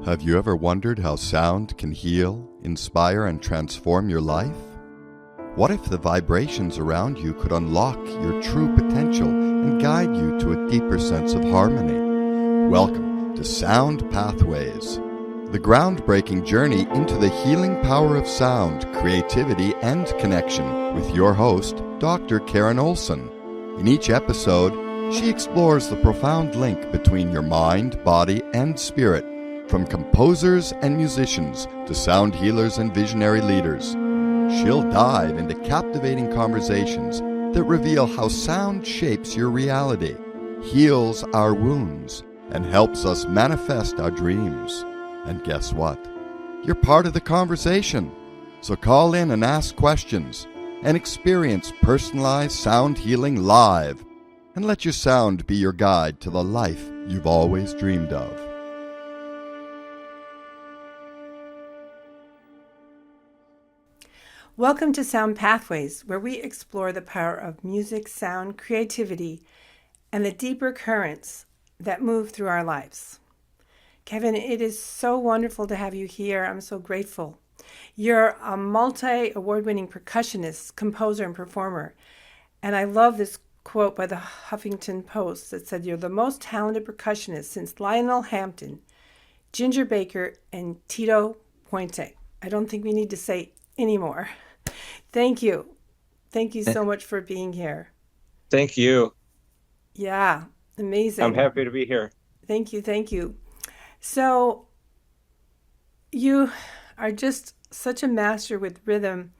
Have you ever wondered how sound can heal, inspire, and transform your life? What if the vibrations around you could unlock your true potential and guide you to a deeper sense of harmony? Welcome to Sound Pathways, the groundbreaking journey into the healing power of sound, creativity, and connection with your host, Dr. Karen Olson. In each episode, she explores the profound link between your mind, body, and spirit, from composers and musicians to sound healers and visionary leaders. She'll dive into captivating conversations that reveal how sound shapes your reality, heals our wounds, and helps us manifest our dreams. And guess what? You're part of the conversation. So call in and ask questions and experience personalized sound healing live. And let your sound be your guide to the life you've always dreamed of. Welcome to Sound Pathways, where we explore the power of music, sound, creativity, and the deeper currents that move through our lives. Kevin, it is so wonderful to have you here. I'm so grateful. You're a multi-award-winning percussionist, composer, and performer. And I love this quote by the Huffington Post that said, "You're the most talented percussionist since Lionel Hampton, Ginger Baker, and Tito Puente." I don't think we need to say anymore. Thank you. Thank you so much for being here. Thank you. Yeah, amazing. I'm happy to be here. Thank you. Thank you. So you are just such a master with rhythm,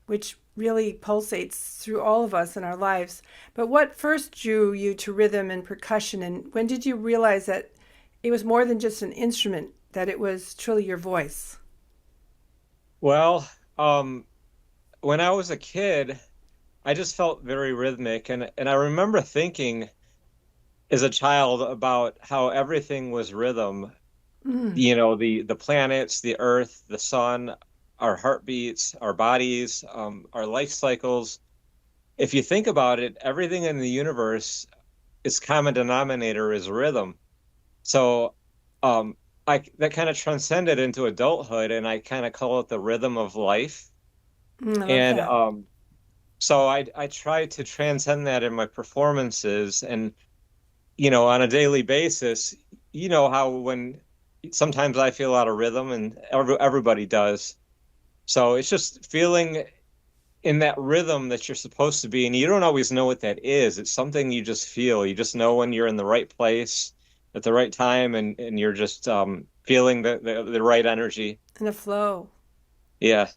which really pulsates through all of us in our lives. But what first drew you to rhythm and percussion, and when did you realize that it was more than just an instrument, that it was truly your voice? Well, when I was a kid, I just felt very rhythmic, and I remember thinking as a child about how everything was rhythm. You know, the planets, the earth, the sun, our heartbeats, our bodies, our life cycles. If you think about it, everything in the universe, its common denominator is rhythm. So that kind of transcended into adulthood, and I kind of call it the rhythm of life. So I try to transcend that in my performances, and you know, on a daily basis, you know how when sometimes I feel out of rhythm, and everybody does. So it's just feeling in that rhythm that you're supposed to be, and you don't always know what that is. It's something you just feel. You just know when you're in the right place at the right time, and you're just feeling the right energy. And a flow. Yeah.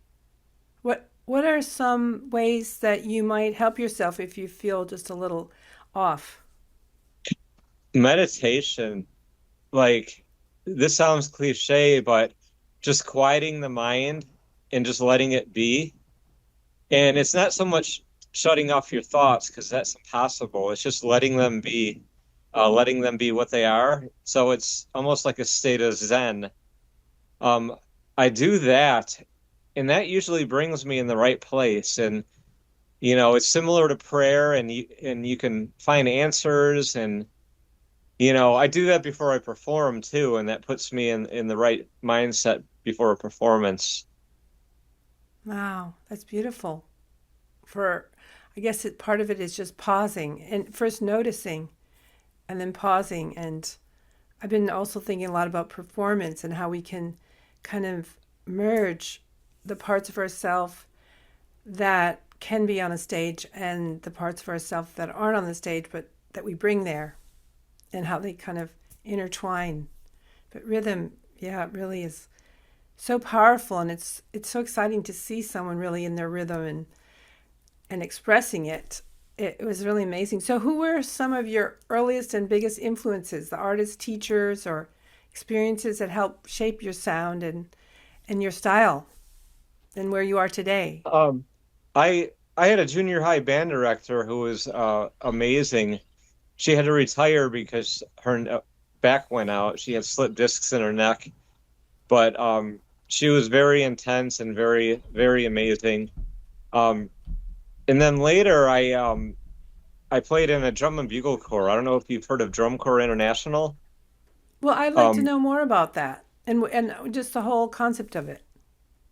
What are some ways that you might help yourself if you feel just a little off? Meditation. Like, this sounds cliche, but just quieting the mind and just letting it be. And it's not so much shutting off your thoughts, because that's impossible. It's just letting them be what they are. So it's almost like a state of Zen. I do that, and that usually brings me in the right place. And, you know, it's similar to prayer, and you can find answers. And, you know, I do that before I perform too, and that puts me in the right mindset before a performance. Wow, that's beautiful. I guess part of it is just pausing and first noticing and then pausing. And I've been also thinking a lot about performance and how we can kind of merge the parts of ourselves that can be on a stage and the parts of ourselves that aren't on the stage, but that we bring there, and how they kind of intertwine. But rhythm, yeah, it really is so powerful, and it's so exciting to see someone really in their rhythm and expressing it. It was really amazing. So who were some of your earliest and biggest influences, the artists, teachers, or experiences that helped shape your sound and your style and where you are today? I had a junior high band director who was amazing. She had to retire because her back went out. She had slipped discs in her neck, but she was very intense and very, very amazing. And then later, I played in a drum and bugle corps. I don't know if you've heard of Drum Corps International. Well, I'd like to know more about that. and just the whole concept of it.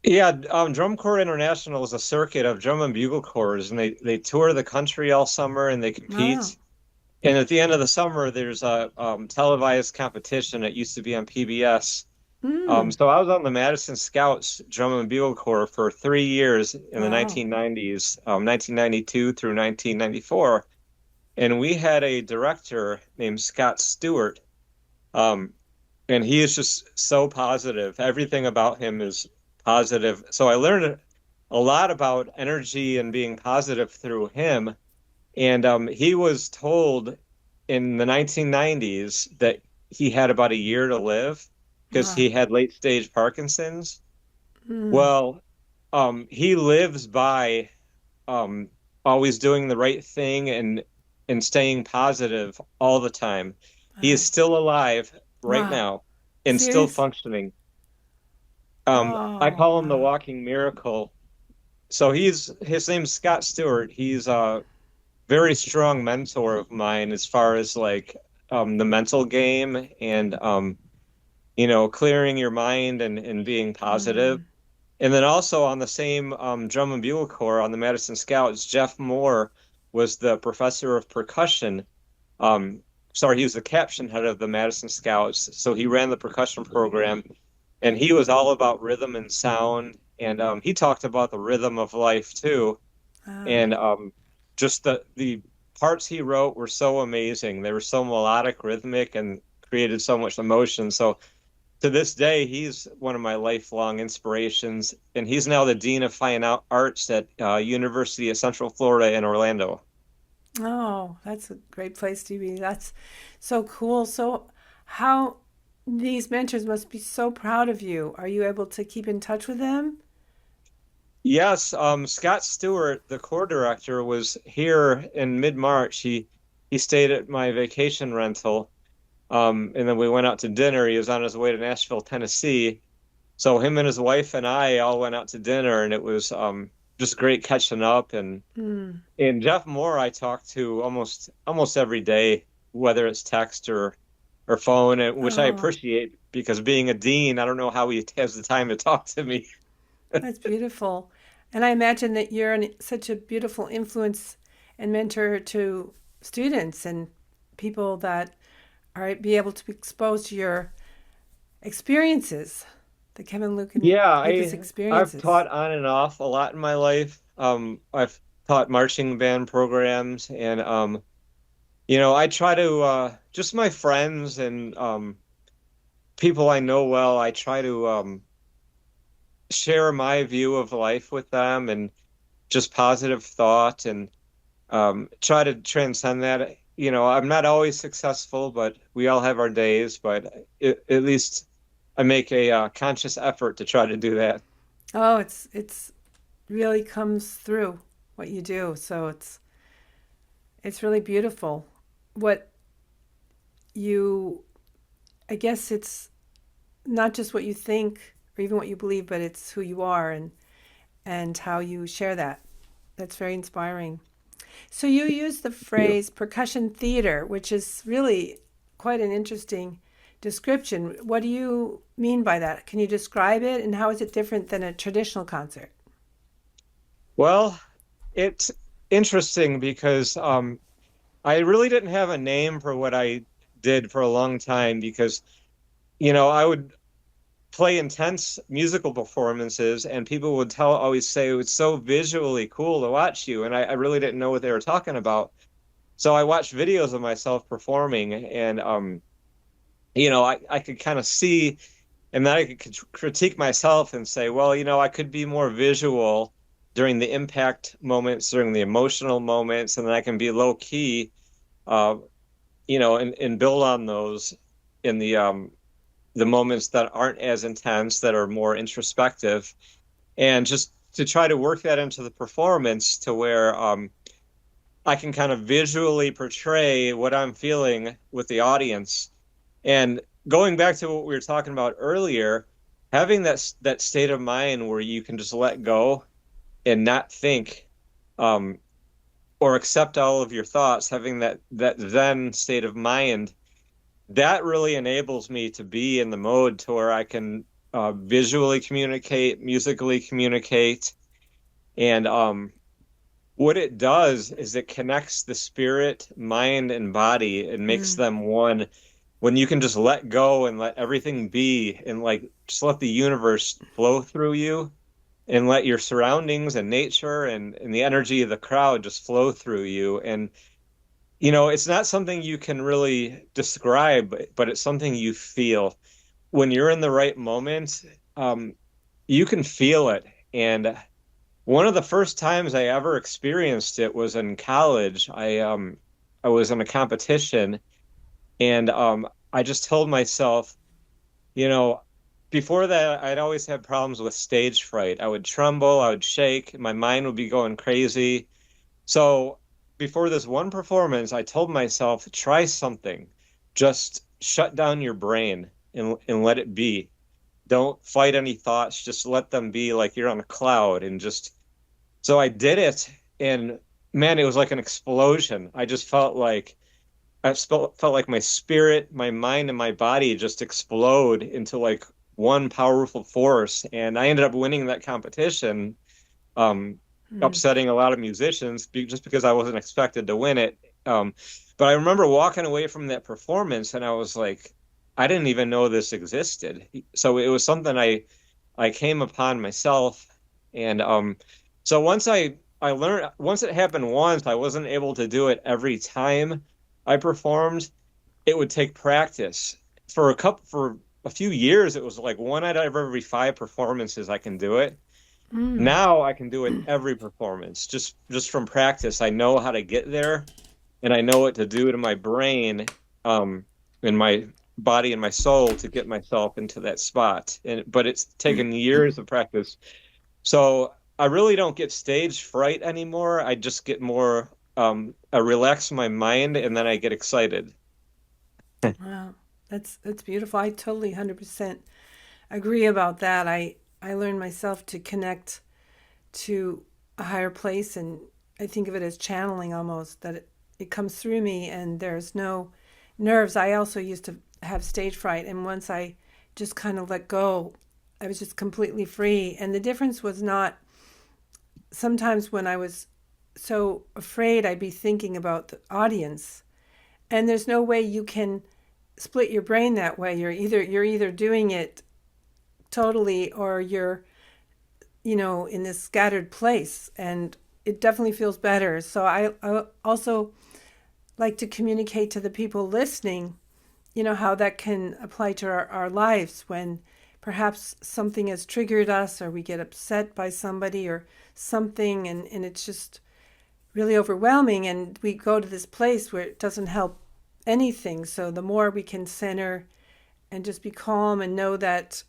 Yeah, Drum Corps International is a circuit of drum and bugle corps, and they tour the country all summer and they Oh. compete. And at the end of the summer, there's a televised competition. It used to be on PBS. Mm. So I was on the Madison Scouts Drum and Bugle Corps for 3 years in the Wow. 1990s, 1992 through 1994. And we had a director named Scott Stewart. Um, and he is just so positive. Everything about him is positive. So I learned a lot about energy and being positive through him. And he was told in the 1990s that he had about a year to live because Wow. he had late stage Parkinson's. Mm. Well, he lives by um, always doing the right thing and staying positive all the time. He is Wow. still alive right Wow. now and still Serious? functioning. I Oh, call him the wow. walking miracle. So his name's Scott Stewart. He's a very strong mentor of mine as far as like the mental game and clearing your mind and being positive. Mm. And then also on the same drum and bugle corps on the Madison Scouts, Jeff Moore was the professor of percussion. Um, Sorry, he was the caption head of the Madison Scouts. So he ran the percussion program, and he was all about rhythm and sound. And he talked about the rhythm of life too. Ah. And just the parts he wrote were so amazing. They were so melodic, rhythmic, and created so much emotion. So to this day, he's one of my lifelong inspirations, and he's now the dean of fine arts at University of Central Florida in Orlando. Oh, that's a great place to be. That's so cool. So, how these mentors must be so proud of you. Are you able to keep in touch with them? Yes, Scott Stewart, the corps director, was here in mid-March. He stayed at my vacation rental, and then we went out to dinner. He was on his way to Nashville, Tennessee. So him and his wife and I all went out to dinner, and it was just great catching up. Mm. And Jeff Moore, I talk to almost every day, whether it's text or phone, which I Oh, appreciate because being a dean, I don't know how he has the time to talk to me. that's beautiful. And I imagine that you're such a beautiful influence and mentor to students and people that are be able to be exposed to your experiences, the Kevin Lucan Yeah, Lucas I've experiences. taught on and off a lot in my life. I've taught marching band programs, and I try to just my friends and people I know well. I try to share my view of life with them and just positive thought and try to transcend that. I'm not always successful, but we all have our days. But at least I make a conscious effort to try to do that. Oh, it's really comes through what you do. So it's really beautiful. What you I guess it's not just what you think or even what you believe, but it's who you are and how you share that. That's very inspiring. So you use the You. phrase percussion theater, which is really quite an interesting description. What do you mean by that? Can you describe it and how is it different than a traditional concert? Well, it's interesting because I really didn't have a name for what I did for a long time because, I would play intense musical performances and people would always say it was so visually cool to watch you. And I really didn't know what they were talking about. So I watched videos of myself performing and, I could kind of see and then I could critique myself and say, well, I could be more visual during the impact moments, during the emotional moments, and then I can be low key, uh, and build on those in the moments that aren't as intense, that are more introspective, and just to try to work that into the performance to where I can kind of visually portray what I'm feeling with the audience. And going back to what we were talking about earlier, having that state of mind where you can just let go and not think um, or accept all of your thoughts, having that Zen state of mind that really enables me to be in the mode to where I can visually communicate, musically communicate. And what it does is it connects the spirit, mind, and body and makes Mm, them one when you can just let go and let everything be and like just let the universe flow through you and let your surroundings and nature and the energy of the crowd just flow through you. And it's not something you can really describe, but it's something you feel. When you're in the right moment, um, you can feel it. And one of the first times I ever experienced it was in college. I was in a competition, and I just told myself, you know, before that, I'd always had problems with stage fright. I would tremble, I would shake, my mind would be going crazy. So before this one performance, I told myself, try something. Just shut down your brain and let it be. Don't fight any thoughts. Just let them be like you're on a cloud and just. So I did it, and man, it was like an explosion. I just felt like my spirit, my mind, and my body just explode into like one powerful force. And I ended up winning that competition, um, mm. upsetting a lot of musicians just because I wasn't expected to win it. Um, but I remember walking away from that performance, and I was like, I didn't even know this existed. So it was something I came upon myself, and so I learned once it happened once, I wasn't able to do it every time I performed. It would take practice for a few years. It was like one out of every five performances I can do it. Mm. Now I can do it every performance just from practice. I know how to get there, and I know what to do to my brain, and my body and my soul to get myself into that spot. But it's taken years of practice. So I really don't get stage fright anymore. I just get more, I relax my mind and then I get excited. Wow, that's beautiful. I totally 100% agree about that. I learned myself to connect to a higher place, and I think of it as channeling almost, that it comes through me and there's no nerves. I also used to have stage fright, and once I just kind of let go, I was just completely free. And the difference was not sometimes when I was so afraid, I'd be thinking about the audience, and there's no way you can split your brain that way. You're either doing it totally, or you're in this scattered place, and it definitely feels better. So I also like to communicate to the people listening, how that can apply to our lives when perhaps something has triggered us, or we get upset by somebody or something, and it's just really overwhelming, and we go to this place where it doesn't help anything. So the more we can center and just be calm and know that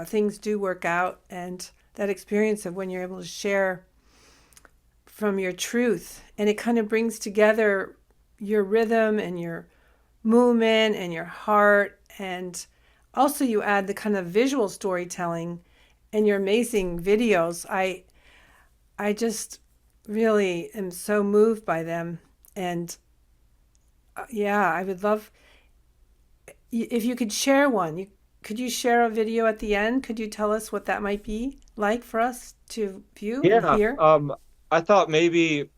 things do work out, and that experience of when you're able to share from your truth, and it kind of brings together your rhythm and your movement and your heart, and also you add the kind of visual storytelling and your amazing videos. I just really am so moved by them, and yeah, I would love if you could share one. Could you share a video at the end? Could you tell us what that might be like for us to view and Yeah, hear? I thought maybe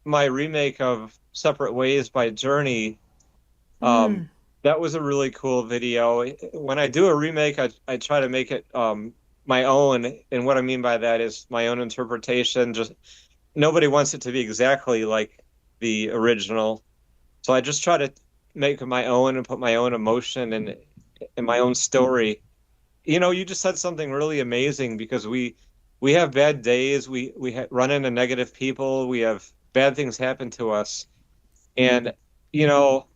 my remake of Separate Ways by Journey, um, Mm, that was a really cool video. When I do a remake, I try to make it my own, and what I mean by that is my own interpretation. Just nobody wants it to be exactly like the original. So I just try to make it my own and put my own emotion and my own story. You just said something really amazing because we have bad days. We run into negative people. We have bad things happen to us, and you know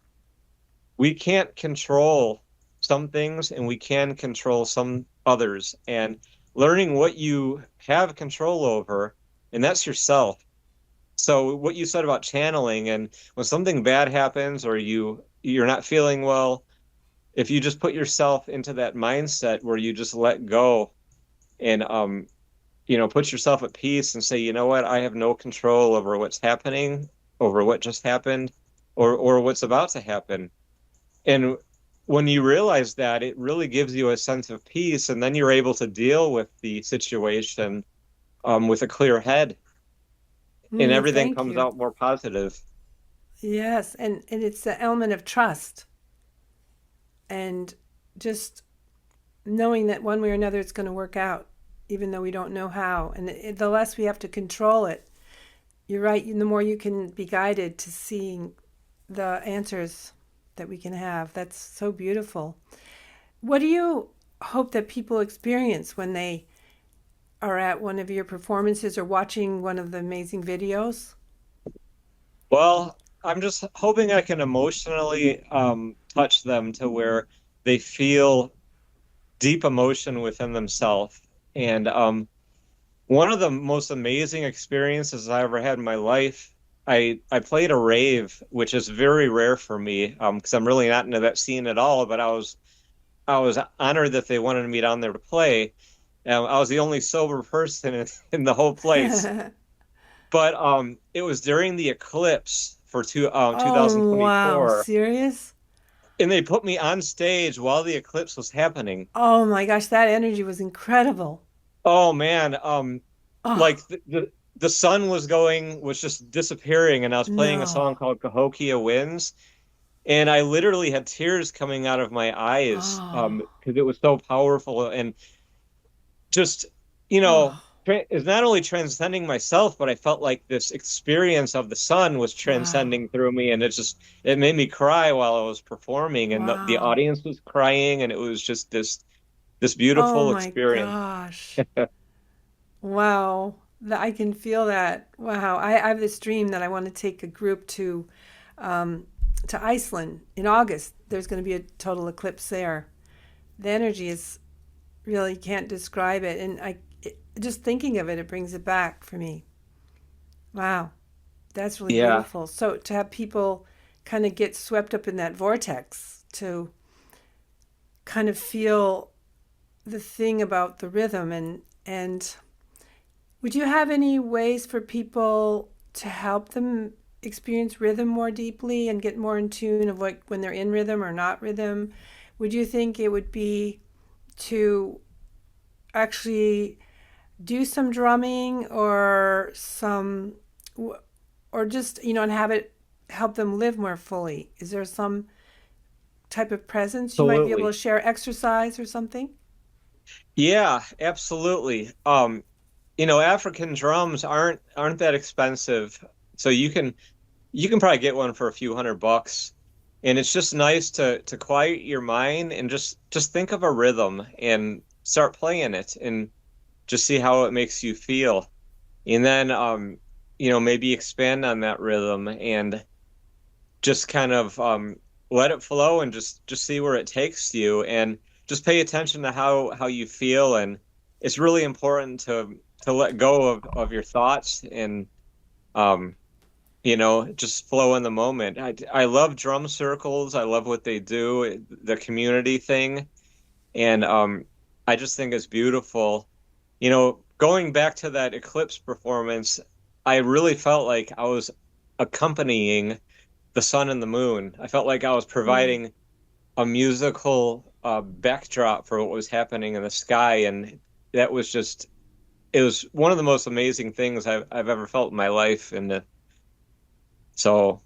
we can't control some things, and we can control some others. And learning what you have control over, and that's yourself. So what you said about channeling, and when something bad happens or you're not feeling well, if you just put yourself into that mindset where you just let go and put yourself at peace and say, you know what, I have no control over what's happening, over what just happened, or what's about to happen. And when you realize that, it really gives you a sense of peace, and then you're able to deal with the situation with a clear head, and everything Thank comes you. out more positive. Yes, and it's the element of trust and just knowing that one way or another it's going to work out, even though we don't know how. And the less we have to control it, you're right, the more you can be guided to seeing the answers that we can have. That's so beautiful. What do you hope that people experience when they are at one of your performances or watching one of the amazing videos? Well, I'm just hoping I can emotionally touch them to where they feel deep emotion within themselves. And one of the most amazing experiences I ever had in my life, I played a rave, which is very rare for me, because I'm really not into that scene at all. But I was honored that they wanted me down there to play. I was the only sober person in the whole place. But it was during the eclipse for Oh, wow. 2024, Serious? and they put me on stage while the eclipse was happening. Oh my gosh, that energy was incredible. Oh man, Oh, like the sun was just disappearing, and I was playing a no. song called Cahokia Winds, and I literally had tears coming out of my eyes Oh, because it was so powerful and just oh, it's not only transcending myself, but I felt like this experience of the sun was wow. transcending through me, and it made me cry while I was performing, and the Wow. audience was crying, and it was just this Oh beautiful my experience. gosh. Wow. I can feel that. Wow. I have this dream that I want to take a group um, to Iceland in August. There's going to be a total eclipse there. The energy is really can't describe it. And just thinking of it, it brings it back for me. Wow. That's really Yeah. beautiful. So to have people kind of get swept up in that vortex, to kind of feel the thing about the rhythm, and would you have any ways for people to help them experience rhythm more deeply and get more in tune of like when they're in rhythm or not rhythm? Would you think it would be to actually do some drumming or some or just and have it help them live more fully? Is there some type of presence you might be able to Absolutely. share, exercise or something? Yeah, absolutely. African drums aren't that expensive, so you can probably get one for a few $100. And it's just nice to quiet your mind and just think of a rhythm and start playing it and just see how it makes you feel. And then maybe expand on that rhythm and just kind of let it flow and just see where it takes you and just pay attention to how you feel. And it's really important to let go of your thoughts and um just flow in the moment. I love drum circles. I love what they do, the community thing, and I just think it's beautiful. Going back to that Eclipse performance, I really felt like I was accompanying the sun and the moon. I felt like I was Mm. providing a musical backdrop for what was happening in the sky, and that was just it was one of the most amazing things I've ever felt in my life, and so.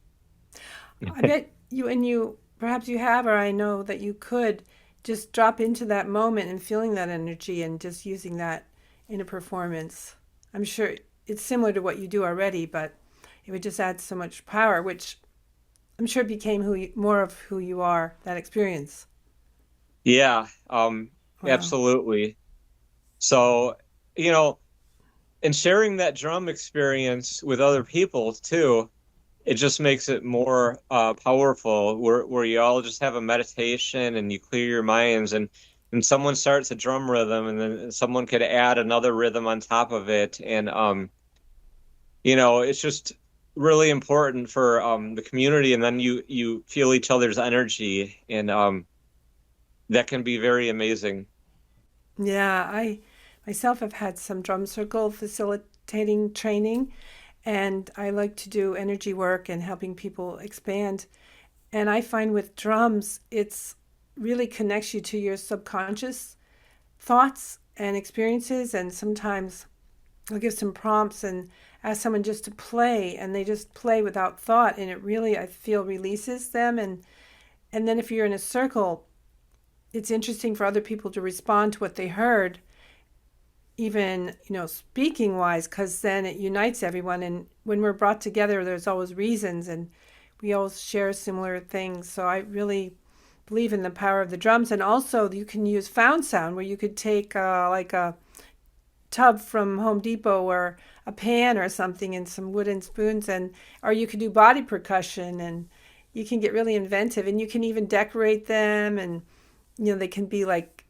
I bet you perhaps you have, or I know that you could just drop into that moment and feeling that energy and just using that in a performance. I'm sure it's similar to what you do already, but it would just add so much power, which I'm sure became more of who you are, that experience. Yeah, Wow. absolutely. So, you know, and sharing that drum experience with other people too, it just makes it more powerful where you all just have a meditation and you clear your minds and someone starts a drum rhythm and then someone could add another rhythm on top of it. And it's just really important for the community and then you feel each other's energy and that can be very amazing. Yeah, I myself have had some drum circle facilitating training, and I like to do energy work and helping people expand. And I find with drums, it's really connects you to your subconscious thoughts and experiences. And sometimes I'll give some prompts and ask someone just to play, and they just play without thought, and it really, I feel, releases them. And then if you're in a circle, it's interesting for other people to respond to what they heard, even, speaking wise, because then it unites everyone. And when we're brought together, there's always reasons, and we all share similar things. So I really believe in the power of the drums. And also you can use found sound, where you could take like a tub from Home Depot or a pan or something and some wooden spoons, or you could do body percussion, and you can get really inventive, and you can even decorate them. And they can be like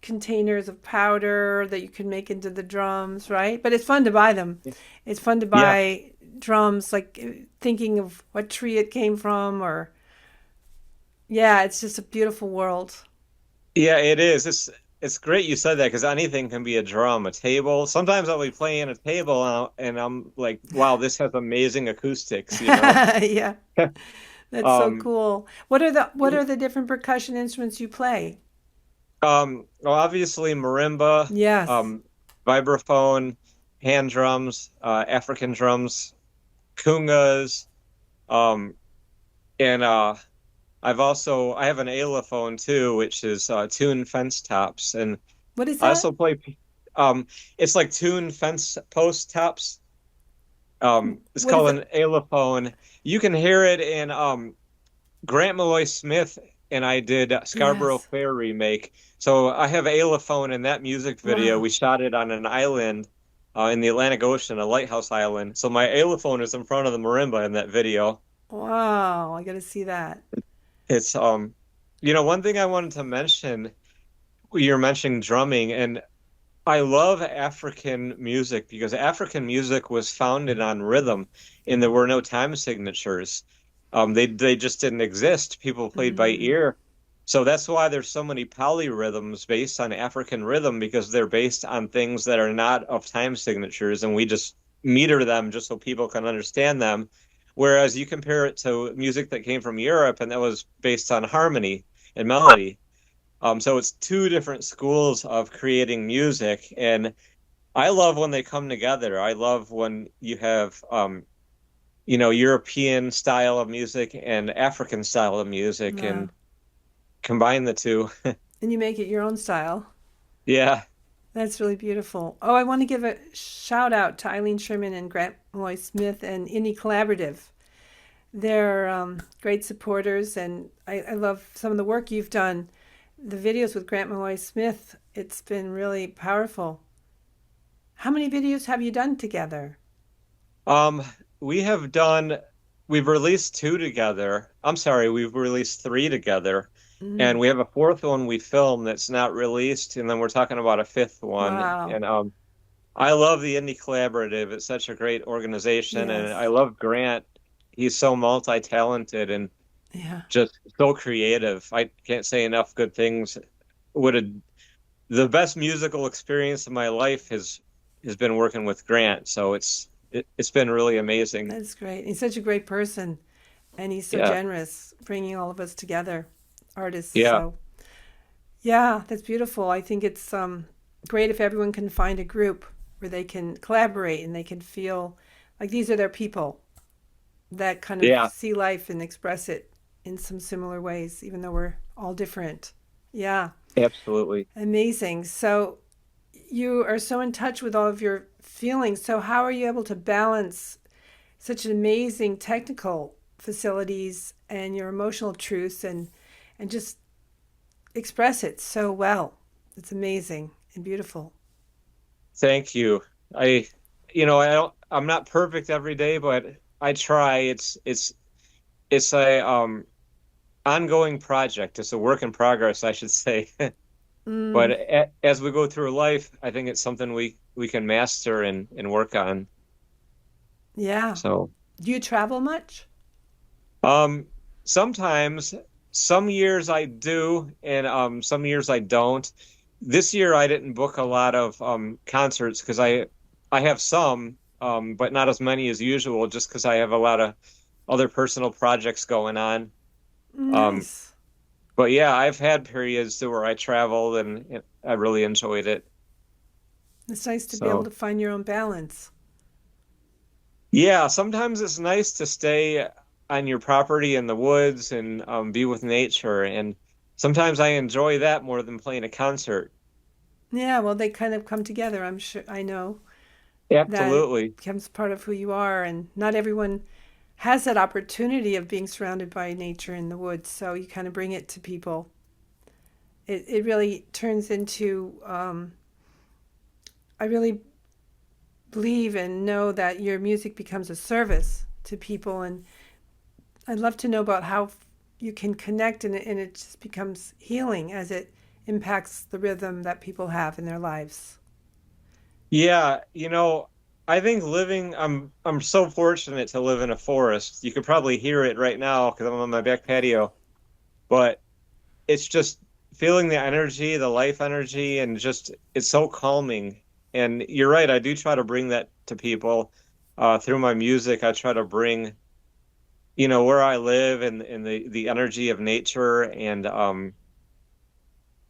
containers of powder that you can make into the drums, right? But it's fun to buy them. It's fun to buy drums, like thinking of what tree it came from, or it's just a beautiful world. Yeah, it is. It's great you said that, because anything can be a drum, a table. Sometimes I'll be playing a table and I'm like, wow, this has amazing acoustics, Yeah, that's so cool. What are the different percussion instruments you play? Well, obviously marimba, Yes. vibraphone, hand drums, African drums, kungas, and I have an allophone too, which is tuned fence tops, and What is I that? also play. It's like tuned fence post tops. It's What is called it? an allophone. You can hear it in Grant Malloy Smith and I did Scarborough Yes. Fair remake. So I have allophone in that music video. Wow. We shot it on an island in the Atlantic Ocean, a lighthouse island. So my allophone is in front of the marimba in that video. Wow. I got to see that. It's one thing I wanted to mention, you're mentioning drumming, and I love African music because African music was founded on rhythm, and there were no time signatures. They just didn't exist. People played by Mm, ear. So that's why there's so many polyrhythms based on African rhythm, because they're based on things that are not of time signatures, and we just meter them just so people can understand them. Whereas you compare it to music that came from Europe, and that was based on harmony and melody. So it's two different schools of creating music, and I love when they come together. I love when you have European style of music and African style of music, wow. and combine the two. And you make it your own style. Yeah, That's really beautiful. Oh, I want to give a shout out to Eileen Sherman and Grant Malloy Smith and Indie Collaborative. They're great supporters, and I love some of the work you've done. The videos with Grant Malloy Smith, it's been really powerful. How many videos have you done together? um, we have done. We've released two together. I'm sorry, we've released three together, Mm, and we have a fourth one we filmed that's not released, and then we're talking about a fifth one. wow. And I love the Indie Collaborative. It's such a great organization, and I Yes. love Grant. He's so multi-talented and Yeah. just so creative. I can't say enough good things. Would have The best musical experience of my life has been working with Grant. So it's been really amazing. That's great. He's such a great person, and he's so Yeah, generous, bringing all of us together, artists. yeah, So, yeah, that's beautiful. I think it's great if everyone can find a group where they can collaborate and they can feel like these are their people that kind of yeah, see life and express it in some similar ways, even though we're all different. Yeah, absolutely. amazing. So, you are so in touch with all of your feelings. So, how are you able to balance such an amazing technical facilities and your emotional truths and just express it so well? It's amazing and beautiful. Thank you. I, I'm not perfect every day, but I try. It's a ongoing project. It's a work in progress, I should say. But Mm, as we go through life, I think it's something we can master and work on. yeah. So, Do you travel much? um, sometimes, some years I do, and some years I don't. This year I didn't book a lot of concerts because I have some, but not as many as usual, just because I have a lot of other personal projects going on. Nice. But yeah, I've had periods where I traveled and I really enjoyed it. It's nice to be able So to find your own balance. yeah, sometimes it's nice to stay on your property in the woods and be with nature. And sometimes I enjoy that more than playing a concert. Yeah, well, they kind of come together. I'm sure I know that Absolutely. becomes part of who you are, and not everyone has that opportunity of being surrounded by nature in the woods. So you kind of bring it to people. It really turns into. I really believe and know that your music becomes a service to people, and I'd love to know about how you can connect, and it just becomes healing as it impacts the rhythm that people have in their lives. Yeah, I think I'm so fortunate to live in a forest. You could probably hear it right now because I'm on my back patio, but it's just feeling the energy, the life energy, and just it's so calming. And you're right, I do try to bring that to people through my music. I try to bring, where I live and the energy of nature and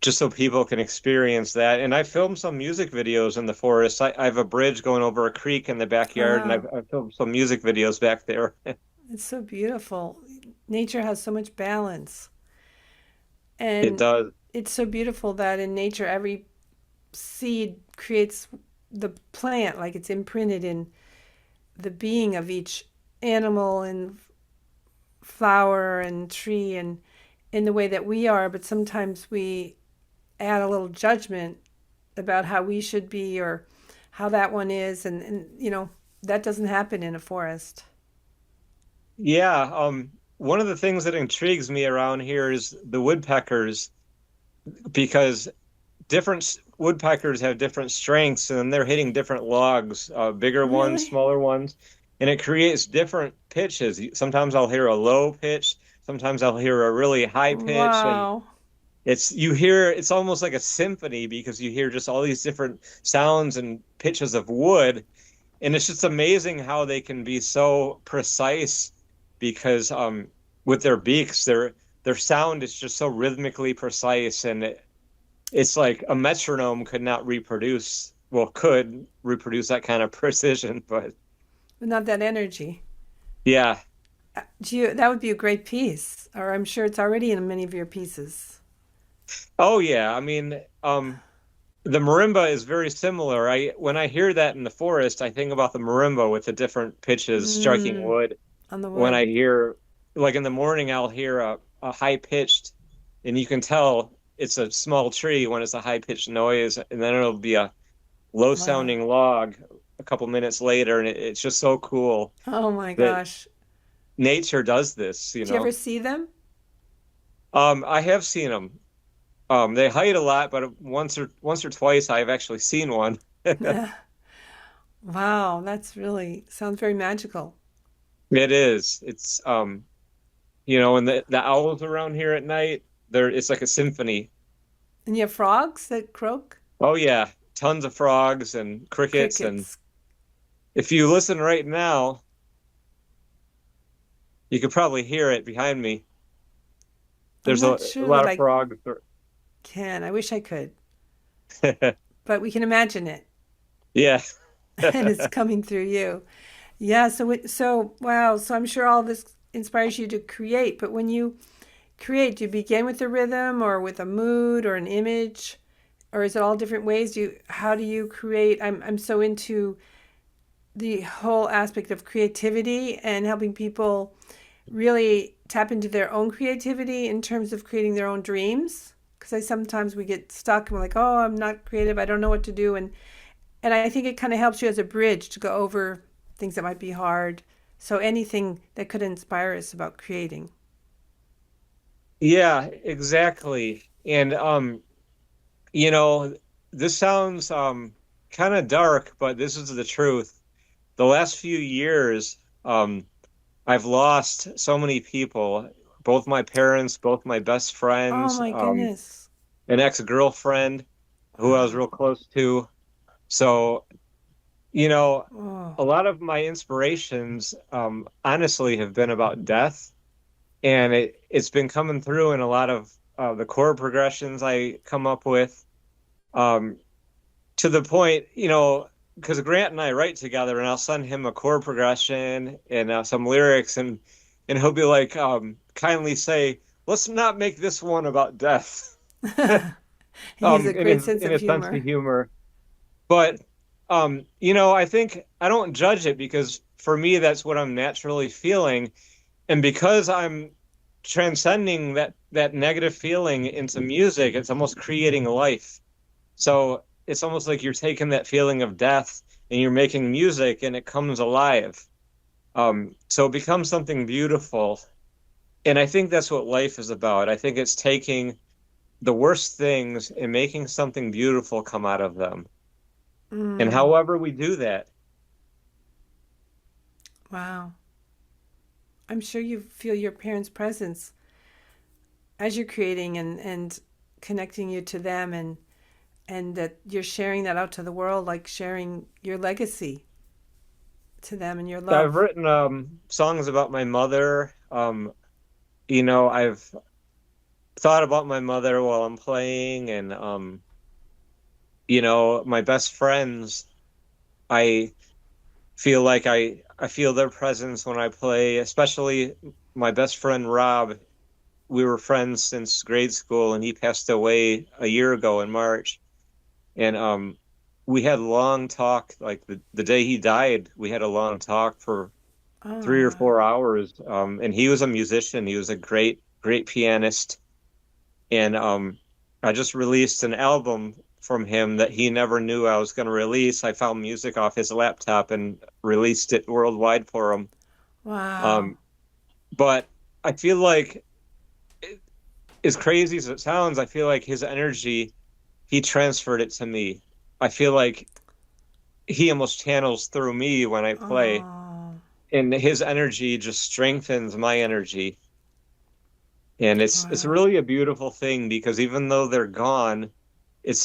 just so people can experience that. And I filmed some music videos in the forest. I have a bridge going over a creek in the Oh, backyard, and wow. I've filmed some music videos back there. It's so beautiful. Nature has so much balance. It And does. it's so beautiful that in nature, every seed creates the plant, like it's imprinted in the being of each animal and flower and tree and in the way that we are. But sometimes we add a little judgment about how we should be or how that one is. And that doesn't happen in a forest. Yeah. One of the things that intrigues me around here is the woodpeckers because woodpeckers have different strengths and they're hitting different logs, bigger ones, Really? smaller ones, and it creates different pitches. Sometimes I'll hear a low pitch, sometimes I'll hear a really high pitch, and Wow. it's almost like a symphony because you hear just all these different sounds and pitches of wood, and it's just amazing how they can be so precise because with their beaks, their sound is just so rhythmically precise, and it's like a metronome could not reproduce, well, could reproduce that kind of precision, but But not that energy. yeah. That would be a great piece, or I'm sure it's already in many of your pieces. Oh yeah. I mean, the marimba is very similar. When I hear that in the forest, I think about the marimba with the different pitches striking Mm, wood. on the When wood. I hear, like in the morning, I'll hear a high pitched, and you can tell it's a small tree when it's a high pitched noise, and then it'll be a low Wow. sounding log a couple minutes later, and it's just so cool Oh my that gosh. nature does this, Do you ever see them? I have seen them. They hide a lot, but once or twice I've actually seen one. Wow, that's really sounds very magical. It is. And the owls around here at night, it's like a symphony. And you have frogs that croak? Oh yeah, tons of frogs and crickets, and Crickets. if you listen right now, you could probably hear it behind me. I'm There's a, not a sure lot that of I frogs. can. I wish I could, but we can imagine it, Yeah. and it's coming through you. Yeah. So wow. So I'm sure all this inspires you to create. But when you create, do you begin with a rhythm or with a mood or an image, or is it all different ways? How do you create? I'm so into the whole aspect of creativity and helping people really tap into their own creativity in terms of creating their own dreams. Because sometimes we get stuck and we're like, oh, I'm not creative, I don't know what to do, and I think it kind of helps you as a bridge to go over things that might be hard. So anything that could inspire us about creating. Yeah, exactly. And you know, this sounds kind of dark, but this is the truth. The last few years, I've lost so many people, both my parents, both my best Oh friends, my goodness. an ex-girlfriend who I was Wow. real close to. So, you know, Oh. a lot of my inspirations, honestly, have been about death. and it's been coming through in a lot of the chord progressions I come up with, um, to the point, because Grant and I write together, and I'll send him a chord progression and some lyrics, and he'll be like, kindly say, "Let's not make this one about death," He has a in great his sense in of his sense of humor. humor. But I think I don't judge it because for me that's what I'm naturally feeling. And because I'm transcending that negative feeling into music, it's almost creating life. So it's almost like you're taking that feeling of death and you're making music and it comes alive. So it becomes something beautiful. And I think that's what life is about. I think it's taking the worst things and making something beautiful come out of them. And Mm, however we do that, wow. I'm sure you feel your parents' presence as you're creating and connecting you to them, and that you're sharing that out to the world, like sharing your legacy to them and your I've love. written songs about my mother. I've thought about my mother while I'm playing, and my best friends, I feel like I feel their presence when I play, especially my best friend Rob. We were friends since grade school, and he passed away a year ago in March. And we had a long talk, like the day he died, we had a long talk for Oh, 3 or 4 hours. And he was a musician. He was a great, great pianist. And I just released an album from him that he never knew I was going to release. I found music off his laptop and released it worldwide for him. wow. Um, but I feel like, as crazy as it sounds, I feel like his energy, he transferred it to me. I feel like he almost channels through me when I play, Oh, and his energy just strengthens my energy. And it's wow. really a beautiful thing because even though they're gone, it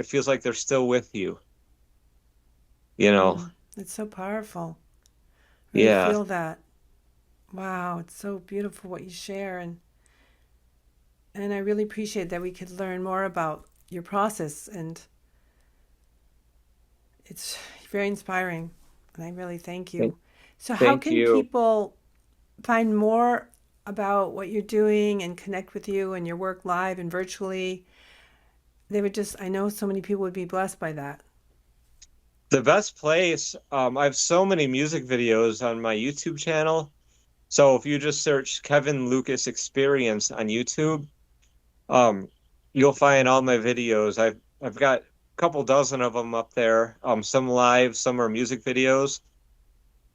feels like they're still with you, you know? It's so powerful. Really Yeah. feel that. Wow, it's so beautiful what you share, and I really appreciate that we could learn more about your process, and it's very inspiring, and I really thank Thank you. So how thank can you. people find more about what you're doing and connect with you and your work live and virtually? They would just, I know so many people would be blessed by that. The best place, I have so many music videos on my YouTube channel. So if you just search Kevin Lucas Experience on YouTube, um, you'll find all my videos. I've got a couple dozen of them up there. Some live, some are music videos.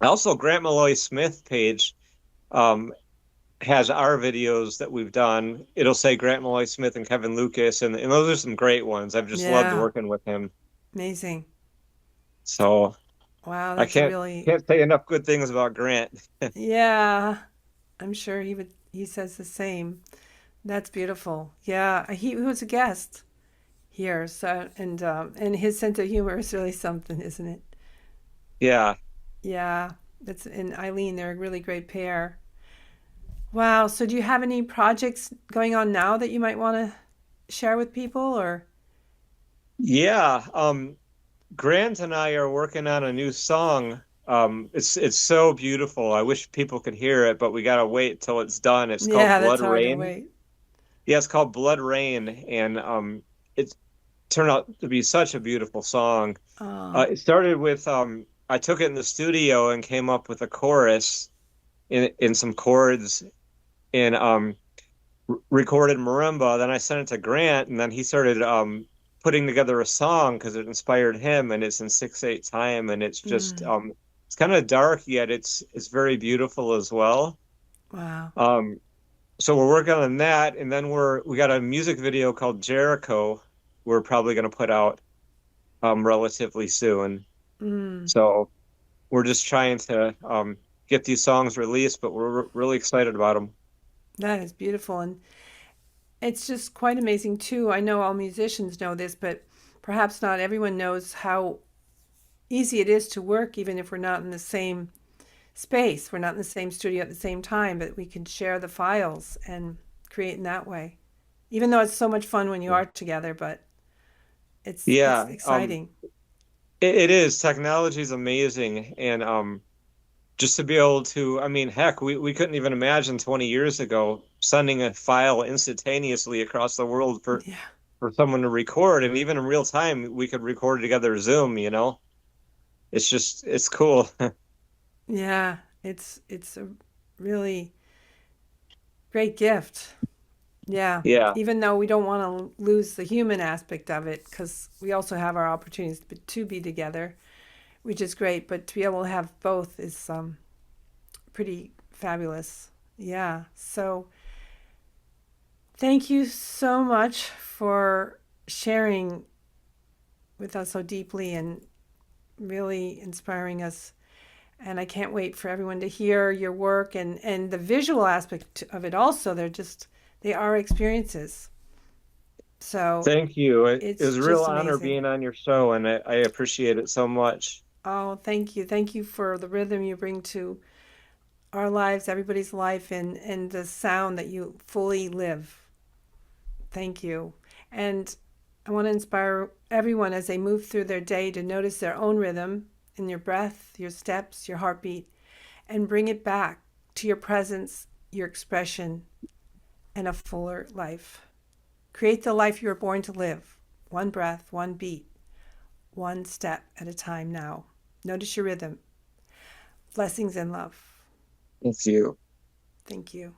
Also, Grant Malloy Smith page um, has our videos that we've done. It'll say Grant Malloy Smith and Kevin Lucas, and those are some great ones. I've just loved Yeah, working with him. amazing. So Wow, I that's a really, can't say enough good things about Grant. yeah, I'm sure he says the same. That's beautiful. Yeah, he was a guest here, so and his sense of humor is really something, isn't it? Yeah. Yeah, that's and Eileen, they're a really great pair. Wow. So do you have any projects going on now that you might want to share with people or? Yeah. Grant and I are working on a new song. It's so beautiful. I wish people could hear it, but we gotta wait till it's done. It's called Yeah, that's Blood hard to Rain. wait. Yeah, it's called Blood Rain, and it turned out to be such a beautiful song. Oh. It started with I took it in the studio and came up with a chorus in some chords and recorded marimba. Then I sent it to Grant, and then he started putting together a song because it inspired him, and it's in 6/8 time, and it's just Mm, it's kind of dark yet it's very beautiful as well. wow. Um, so we're working on that, and then we got a music video called Jericho. We're probably going to put out relatively soon. Mm, So we're just trying to get these songs released, but we're really excited about them. that is beautiful, and it's just quite amazing too. I know all musicians know this, but perhaps not everyone knows how easy it is to work, even if we're not in the same space. We're not in the same studio at the same time, but we can share the files and create in that way. Even though it's so much fun when you are together, but it's Yeah, exciting. it is. Technology is amazing, and just to be able to, I mean, heck, we couldn't even imagine 20 years ago sending a file instantaneously across the world Yeah. for someone to record, and even in real time, we could record together Zoom, you know? It's just, it's cool. Yeah, it's a really great gift. Yeah, Yeah. even though we don't want to lose the human aspect of it, because we also have our opportunities to be together, which is great. But to be able to have both is pretty fabulous. Yeah. So thank you so much for sharing with us so deeply and really inspiring us. And I can't wait for everyone to hear your work and the visual aspect of it also. They are experiences. So Thank you. It it's was a real just honor amazing. being on your show, and I appreciate it so much. Oh, thank you. Thank you for the rhythm you bring to our lives, everybody's life, and the sound that you fully live. Thank you. And I want to inspire everyone as they move through their day to notice their own rhythm in your breath, your steps, your heartbeat, and bring it back to your presence, your expression, and a fuller life. Create the life you were born to live, one breath, one beat, one step at a time now. Notice your rhythm. Blessings and love. Thank you. Thank you.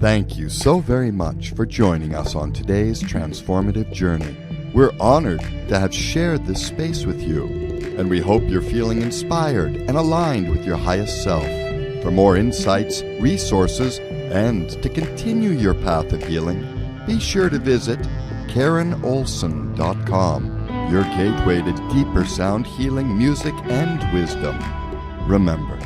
Thank you so very much for joining us on today's transformative journey. We're honored to have shared this space with you, and we hope you're feeling inspired and aligned with your highest self. For more insights, resources, and to continue your path of healing, be sure to visit KarenOlson.com, your gateway to deeper sound healing, music, and wisdom. Remember,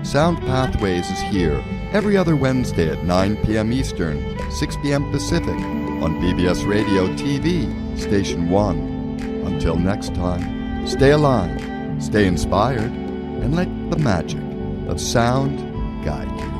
Sound Pathways is here every other Wednesday at 9 p.m. Eastern, 6 p.m. Pacific on BBS Radio TV, Station 1. Until next time, stay alive, stay inspired, and let the magic of sound guide you.